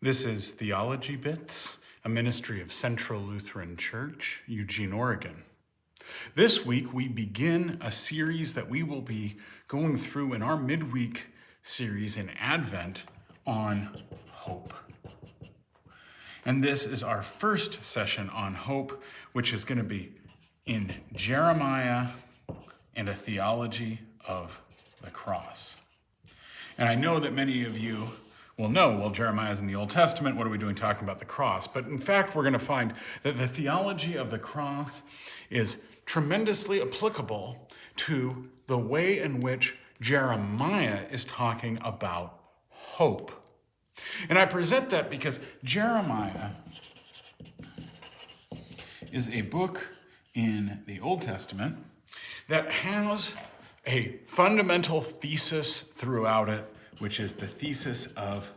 This is Theology Bits, a ministry of Central Lutheran Church, Eugene, Oregon. This week we begin a series that we will be going through in our midweek series in Advent on hope. And this is our first session on hope, which is going to be in Jeremiah and a theology of the cross. And I know that many of you will know, well, Jeremiah is in the Old Testament. What are we doing talking about the cross? But in fact, we're going to find that the theology of the cross is tremendously applicable to the way in which Jeremiah is talking about hope. And I present that because Jeremiah is a book in the Old Testament that has a fundamental thesis throughout it, which is the thesis of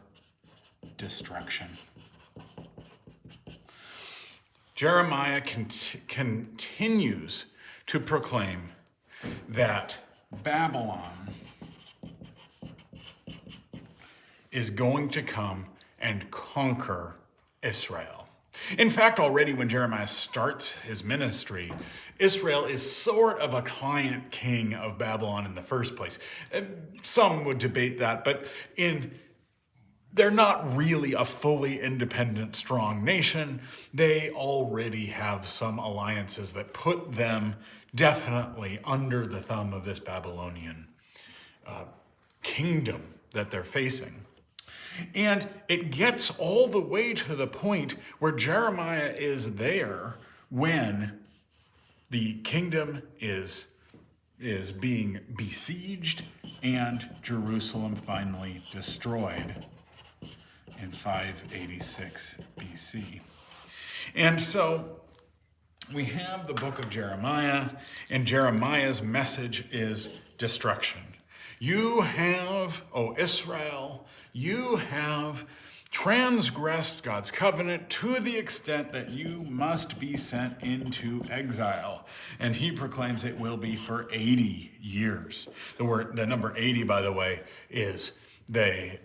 destruction. Jeremiah continues to proclaim that Babylon is going to come and conquer Israel. In fact, already when Jeremiah starts his ministry, Israel is sort of a client king of Babylon in the first place. Some would debate that, but they're not really a fully independent, strong nation. They already have some alliances that put them definitely under the thumb of this Babylonian kingdom that they're facing. And it gets all the way to the point where Jeremiah is there when the kingdom is being besieged and Jerusalem finally destroyed in 586 BC. And so we have the book of Jeremiah, and Jeremiah's message is destruction. You have, O Israel, you have transgressed God's covenant to the extent that you must be sent into exile. And he proclaims it will be for 80 years. The number 80, by the way, is a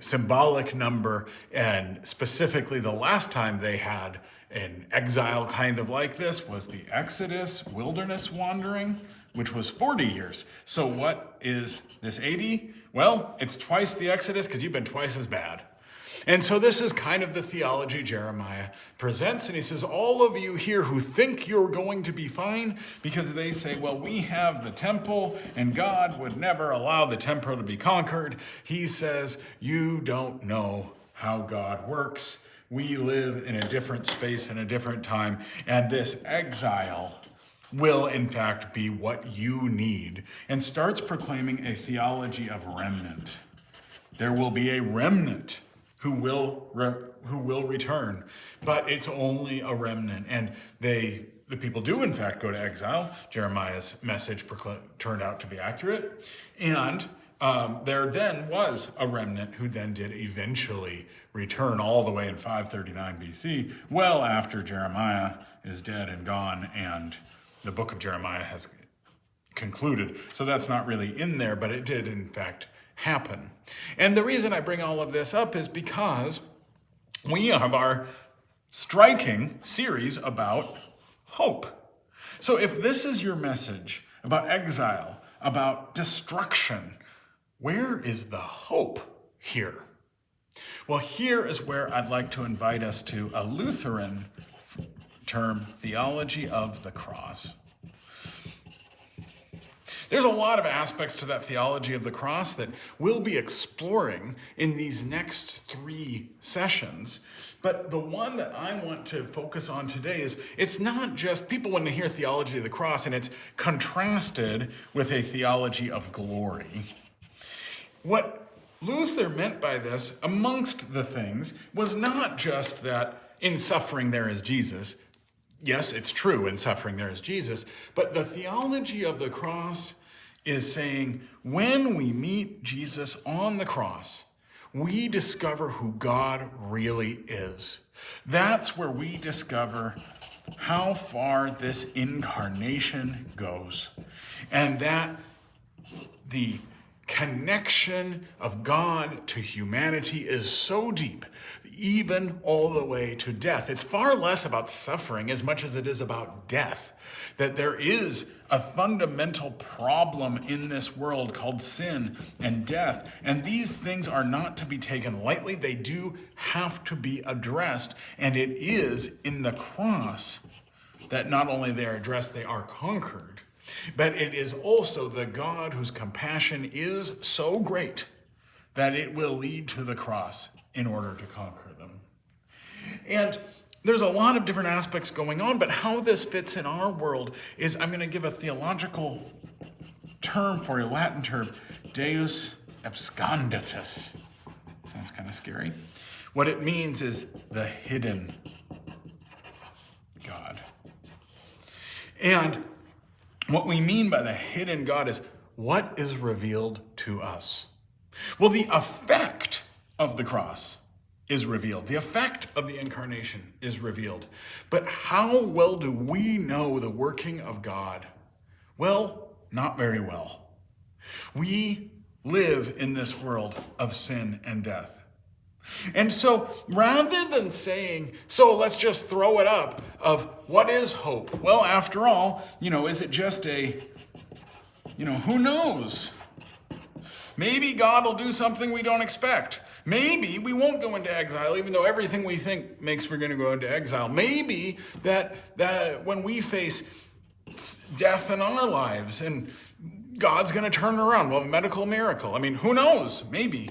symbolic number, and specifically the last time they had an exile kind of like this was the Exodus, wilderness wandering, which was 40 years. So what is this 80? Well, it's twice the Exodus because you've been twice as bad. And so this is kind of the theology Jeremiah presents. And he says, all of you here who think you're going to be fine because they say, well, we have the temple and God would never allow the temple to be conquered. He says, you don't know how God works. We live in a different space and a different time. And this exile will in fact be what you need, and starts proclaiming a theology of remnant. There will be a remnant who will return, but it's only a remnant. And the people do in fact go to exile. Jeremiah's message turned out to be accurate, and there then was a remnant who then did eventually return all the way in 539 BC, well after Jeremiah is dead and gone and the book of Jeremiah has concluded. So that's not really in there, but it did in fact happen. And the reason I bring all of this up is because we have our striking series about hope. So if this is your message about exile, about destruction, where is the hope here? Well, here is where I'd like to invite us to a Lutheran term, theology of the cross. There's a lot of aspects to that theology of the cross that we'll be exploring in these next 3 sessions. But the one that I want to focus on today is it's not just people when they hear theology of the cross and it's contrasted with a theology of glory. What Luther meant by this, amongst the things, was not just that in suffering there is Jesus. Yes, it's true, in suffering there is Jesus. But the theology of the cross is saying when we meet Jesus on the cross, we discover who God really is. That's where we discover how far this incarnation goes. And that the connection of God to humanity is so deep, even all the way to death. It's far less about suffering as much as it is about death. That there is a fundamental problem in this world called sin and death. And these things are not to be taken lightly. They do have to be addressed. And it is in the cross that not only they are addressed, they are conquered. But it is also the God whose compassion is so great that it will lead to the cross in order to conquer them. And there's a lot of different aspects going on, but how this fits in our world is, I'm going to give a theological term for a Latin term, Deus absconditus. Sounds kind of scary. What it means is the hidden God. And what we mean by the hidden God is what is revealed to us. Well, the effect of the cross is revealed. The effect of the incarnation is revealed. But how well do we know the working of God? Well, not very well. We live in this world of sin and death. And so rather than saying, so let's just throw it up of what is hope? Well, after all, is it just who knows? Maybe God will do something we don't expect. Maybe we won't go into exile, even though everything we think makes we're going to go into exile. Maybe that when we face death in our lives and God's going to turn it around. We'll have a medical miracle. Who knows? Maybe.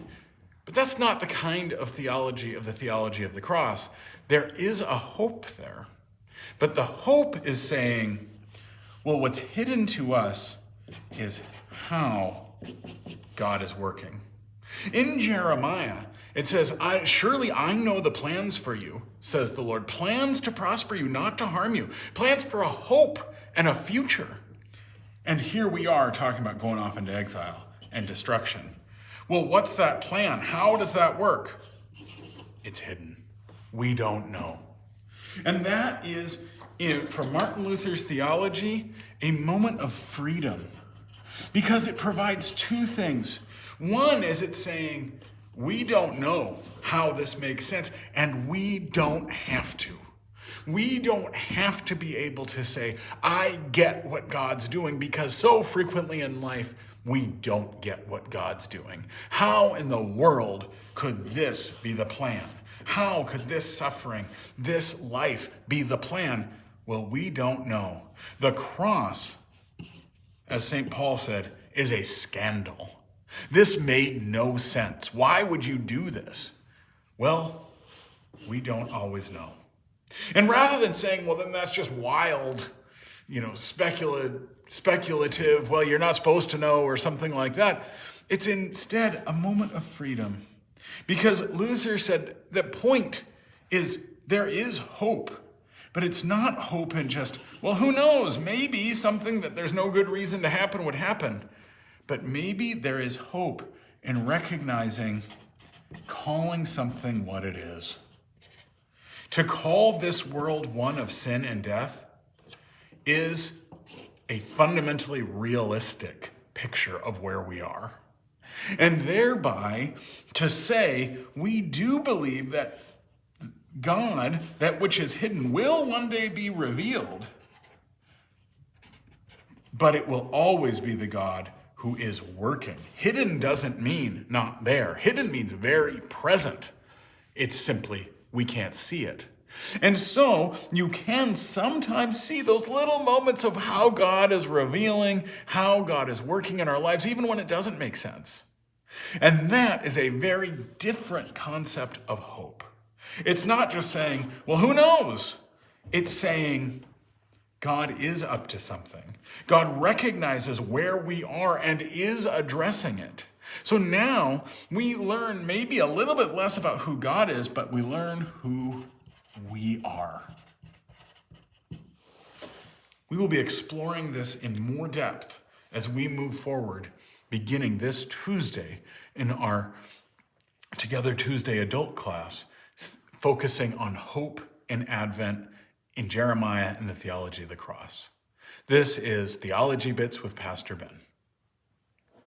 But that's not the kind of theology of the cross. There is a hope there. But the hope is saying, well, what's hidden to us is how God is working. In Jeremiah, it says, surely I know the plans for you, says the Lord. Plans to prosper you, not to harm you. Plans for a hope and a future. And here we are talking about going off into exile and destruction. Well, what's that plan? How does that work? It's hidden. We don't know. And that is, for Martin Luther's theology, a moment of freedom. Because it provides two things. One is it's saying, we don't know how this makes sense, and we don't have to. We don't have to be able to say, I get what God's doing, because so frequently in life, we don't get what God's doing. How in the world could this be the plan? How could this suffering, this life be the plan? Well, we don't know. The cross, as St. Paul said, is a scandal. This made no sense. Why would you do this? Well, we don't always know. And rather than saying, well, then that's just wild, speculative, well, you're not supposed to know or something like that, it's instead a moment of freedom. Because Luther said the point is there is hope, but it's not hope in just, well, who knows, maybe something that there's no good reason to happen would happen. But maybe there is hope in recognizing, calling something what it is. To call this world one of sin and death is a fundamentally realistic picture of where we are. And thereby to say, we do believe that God, that which is hidden, will one day be revealed, but it will always be the God who is working. Hidden doesn't mean not there. Hidden means very present. It's simply we can't see it. And so you can sometimes see those little moments of how God is revealing, how God is working in our lives, even when it doesn't make sense. And that is a very different concept of hope. It's not just saying, well, who knows? It's saying, God is up to something. God recognizes where we are and is addressing it. So now we learn maybe a little bit less about who God is, but we learn who we are. We will be exploring this in more depth as we move forward, beginning this Tuesday in our Together Tuesday adult class, focusing on hope in Advent in Jeremiah and the theology of the cross. This is Theology Bits with Pastor Ben.